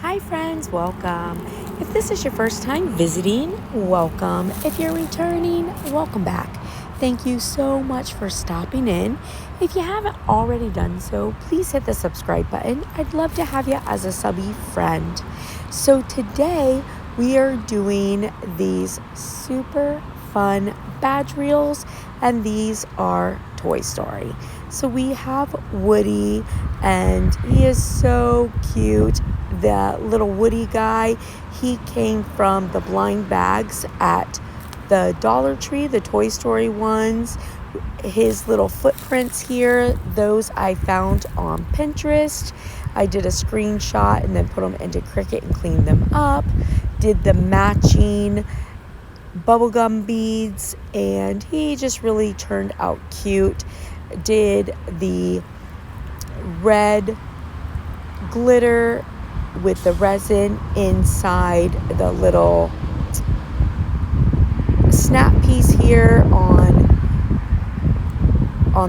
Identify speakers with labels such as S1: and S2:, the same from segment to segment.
S1: Hi friends, welcome. If this is your first time visiting, welcome. If you're returning, welcome back. Thank you so much for stopping in. If you haven't already done so, please hit the subscribe button. I'd love to have you as a subby friend. So today we are doing these super fun badge reels, and these are Toy Story. So we have Woody, and he is so cute. The little Woody guy, he came from the blind bags at the Dollar Tree, the Toy Story ones. His little footprints here, those I found on Pinterest. I did a screenshot and then put them into Cricut and cleaned them up. Did the matching bubblegum beads, and he just really turned out cute. Did the red glitter with the resin inside the little snap piece here on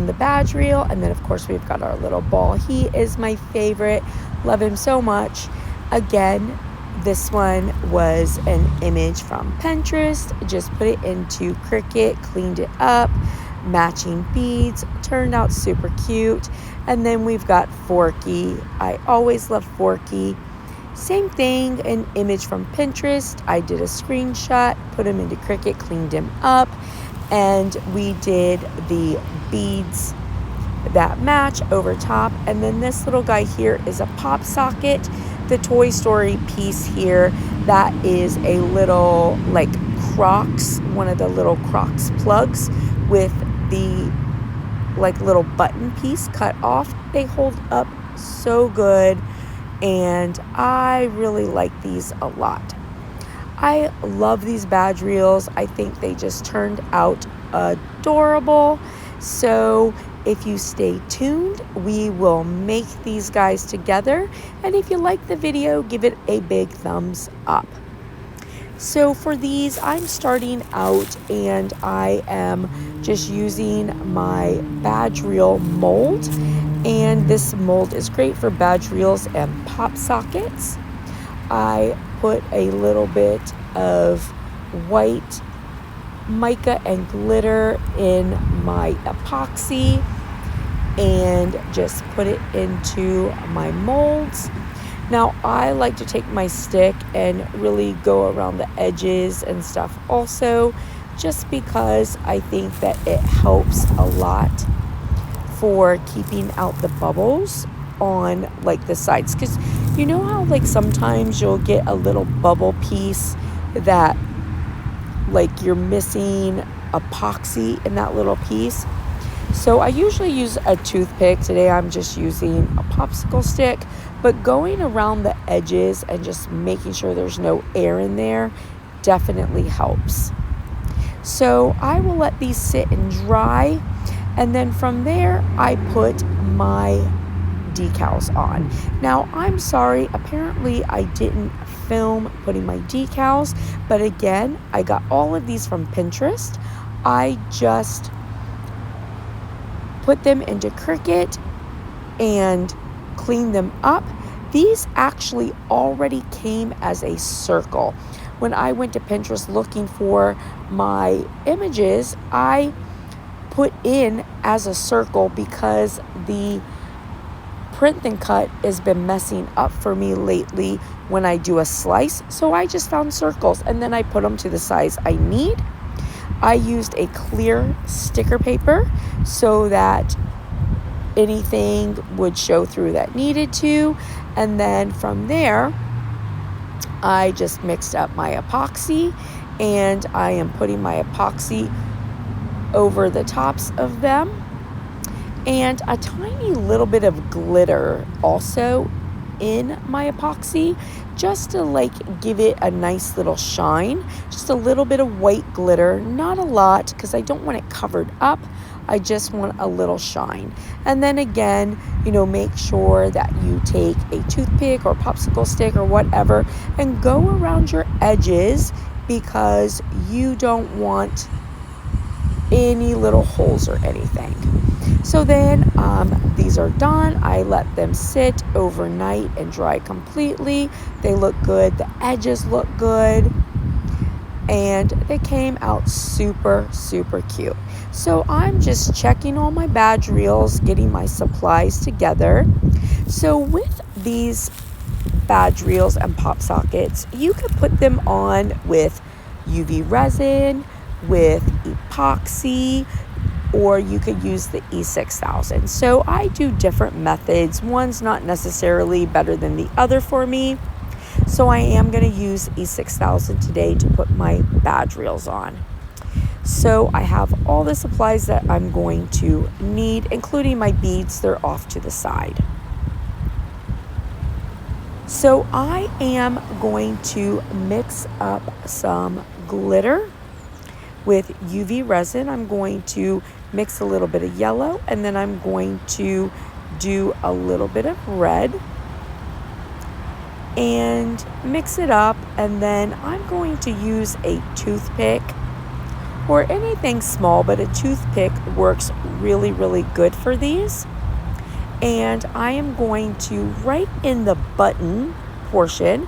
S1: the badge reel, and then of course we've got our little ball. He is my favorite, love him so much. Again, this one was an image from Pinterest, just put it into Cricut, cleaned it up, matching beads, turned out super cute. And then we've got Forky. I always love Forky. Same thing, an image from Pinterest. I did a screenshot, put him into Cricut, cleaned him up, and we did the beads that match over top. And then this little guy here is a pop socket. The Toy Story piece here, that is a little like Crocs, one of the little Crocs plugs with the like little button piece cut off. They hold up so good, and I really like these a lot. I love these badge reels. I think they just turned out adorable. So if you stay tuned, we will make these guys together. And if you like the video, give it a big thumbs up. So for these, I'm starting out and I am just using my badge reel mold. And this mold is great for badge reels and pop sockets. I put a little bit of white mica and glitter in my epoxy and just put it into my molds. Now I like to take my stick and really go around the edges and stuff also, just because I think that it helps a lot for keeping out the bubbles on like the sides. Because you know how like sometimes you'll get a little bubble piece that like you're missing epoxy in that little piece. So I usually use a toothpick. Today I'm just using a popsicle stick, but going around the edges and just making sure there's no air in there definitely helps. So I will let these sit and dry, and then from there I put my decals on. Now I'm sorry, apparently I didn't film putting my decals, but again, I got all of these from Pinterest. I just put them into Cricut and cleaned them up. These actually already came as a circle. When I went to Pinterest looking for my images, I put in as a circle because the print and cut has been messing up for me lately when I do a slice. So I just found circles and then I put them to the size I need. I used a clear sticker paper so that anything would show through that needed to. And then from there, I just mixed up my epoxy, and I am putting my epoxy over the tops of them, and a tiny little bit of glitter also in my epoxy, just to like give it a nice little shine. Just a little bit of white glitter, not a lot, because I don't want it covered up. I just want a little shine. And then again, make sure that you take a toothpick or popsicle stick or whatever and go around your edges, because you don't want any little holes or anything. So then these are done. I let them sit overnight and dry completely. They look good. The edges look good. And they came out super, super cute. So I'm just checking all my badge reels, getting my supplies together. So with these badge reels and pop sockets, you could put them on with UV resin, with epoxy, or you could use the E6000. So I do different methods. One's not necessarily better than the other for me. So I am going to use E6000 today to put my badge reels on. So I have all the supplies that I'm going to need, including my beads. They're off to the side. So I am going to mix up some glitter with UV resin. I'm going to mix a little bit of yellow, and then I'm going to do a little bit of red and mix it up, and then I'm going to use a toothpick or anything small, but a toothpick works really, really good for these. And I am going to, right in the button portion,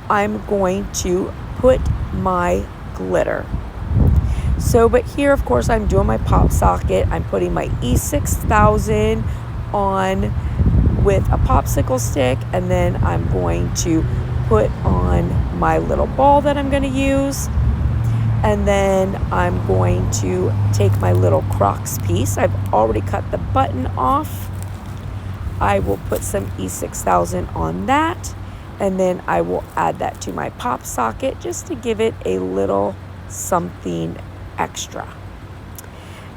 S1: I'm going to put my glitter. So, but here, of course, I'm doing my pop socket. I'm putting my E6000 on with a popsicle stick, and then I'm going to put on my little ball that I'm going to use, and then I'm going to take my little Crocs piece. I've already cut the button off. I will put some E6000 on that, and then I will add that to my pop socket just to give it a little something extra.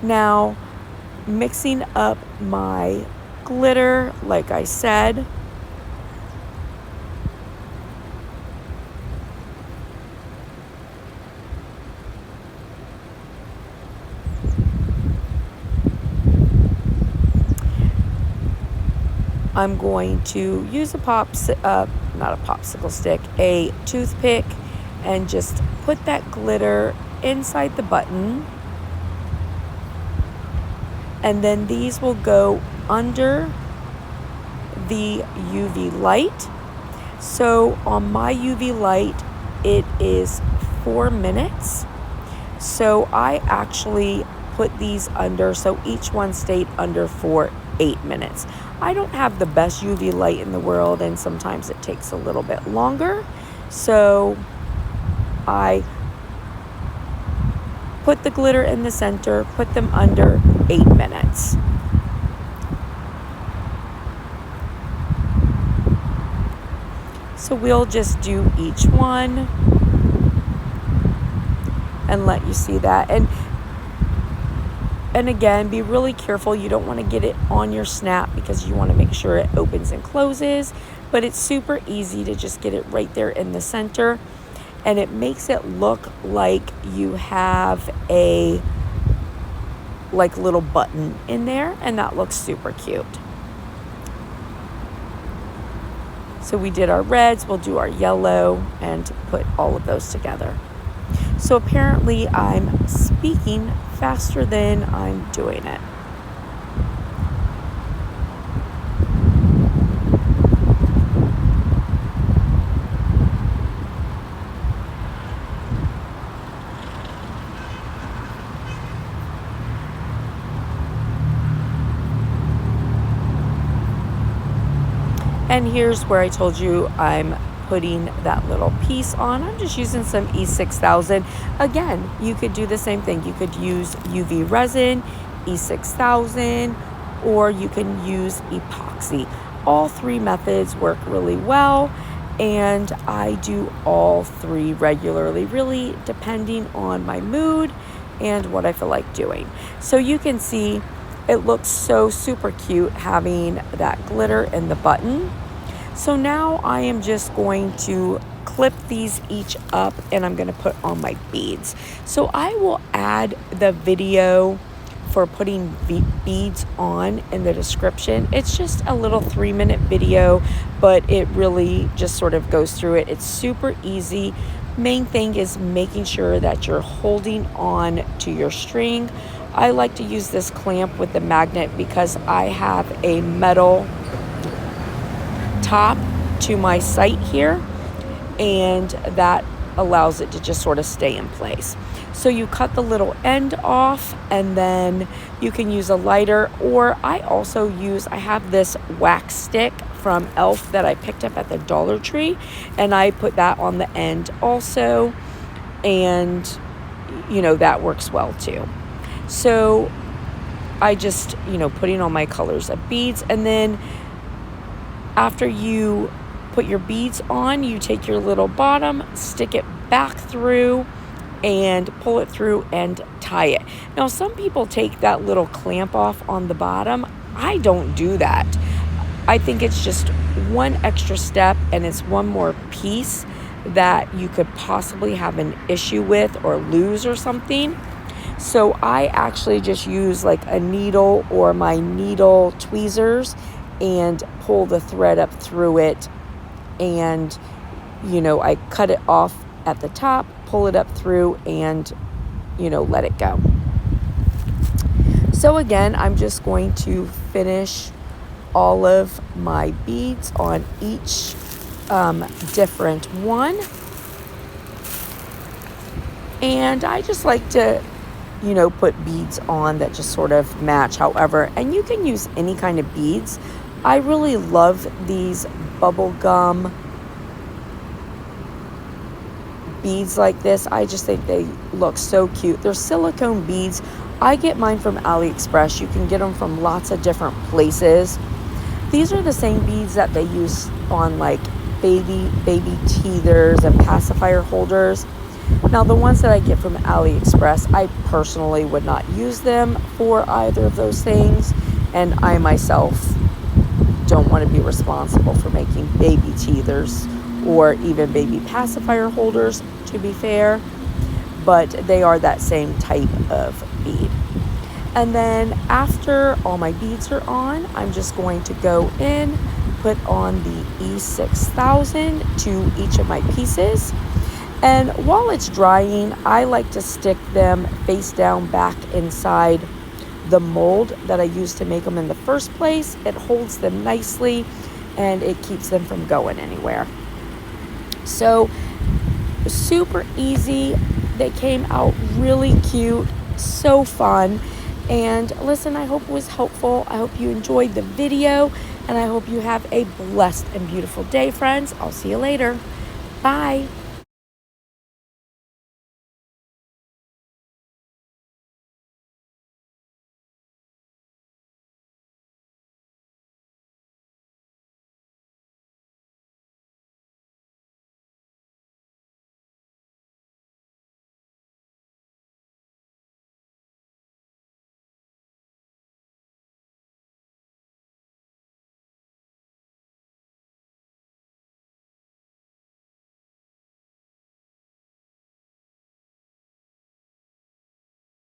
S1: Now, mixing up my glitter, like I said, I'm going to use not a popsicle stick, a toothpick, and just put that glitter inside the button. And then these will go under the UV light. So on my UV light, it is 4 minutes. So I actually put these under, so each one stayed under for 8 minutes. I don't have the best UV light in the world, and sometimes it takes a little bit longer. So I put the glitter in the center, put them under 8 minutes. So we'll just do each one and let you see that. And again, be really careful. You don't want to get it on your snap because you want to make sure it opens and closes. But it's super easy to just get it right there in the center. And it makes it look like you have a little button in there. And that looks super cute. So we did our reds. We'll do our yellow and put all of those together. So apparently I'm speaking faster than I'm doing it. And here's where I told you I'm putting that little piece on. I'm just using some E6000. Again, you could do the same thing. You could use UV resin, E6000, or you can use epoxy. All three methods work really well, and I do all three regularly, really depending on my mood and what I feel like doing. So you can see it looks so super cute having that glitter in the button. So now I am just going to clip these each up, and I'm going to put on my beads. So I will add the video for putting beads on in the description. It's just a little 3-minute video, but it really just sort of goes through it. It's super easy. Main thing is making sure that you're holding on to your string. I like to use this clamp with the magnet because I have a metal top to my sight here, and that allows it to just sort of stay in place. So you cut the little end off, and then you can use a lighter, or I have this wax stick from Elf that I picked up at the Dollar Tree, and I put that on the end also, and that works well too. So I just putting on my colors of beads, and then after you put your beads on, you take your little bottom, stick it back through, and pull it through and tie it. Now, some people take that little clamp off on the bottom. I don't do that. I think it's just one extra step, and it's one more piece that you could possibly have an issue with or lose or something. So I actually just use like a needle or my needle tweezers and pull the thread up through it, and I cut it off at the top, pull it up through, and let it go. So again, I'm just going to finish all of my beads on each different one, and I just like to put beads on that just sort of match. However, and you can use any kind of beads. I really love these bubblegum beads like this. I just think they look so cute. They're silicone beads. I get mine from AliExpress. You can get them from lots of different places. These are the same beads that they use on like baby teethers and pacifier holders. Now, the ones that I get from AliExpress, I personally would not use them for either of those things, and I myself don't want to be responsible for making baby teethers or even baby pacifier holders, to be fair, but they are that same type of bead. And then after all my beads are on, I'm just going to go in, put on the E6000 to each of my pieces. And while it's drying, I like to stick them face down back inside the mold that I used to make them in the first place. It holds them nicely and it keeps them from going anywhere. So super easy. They came out really cute, so fun. And listen, I hope it was helpful. I hope you enjoyed the video, and I hope you have a blessed and beautiful day, friends. I'll see you later. Bye.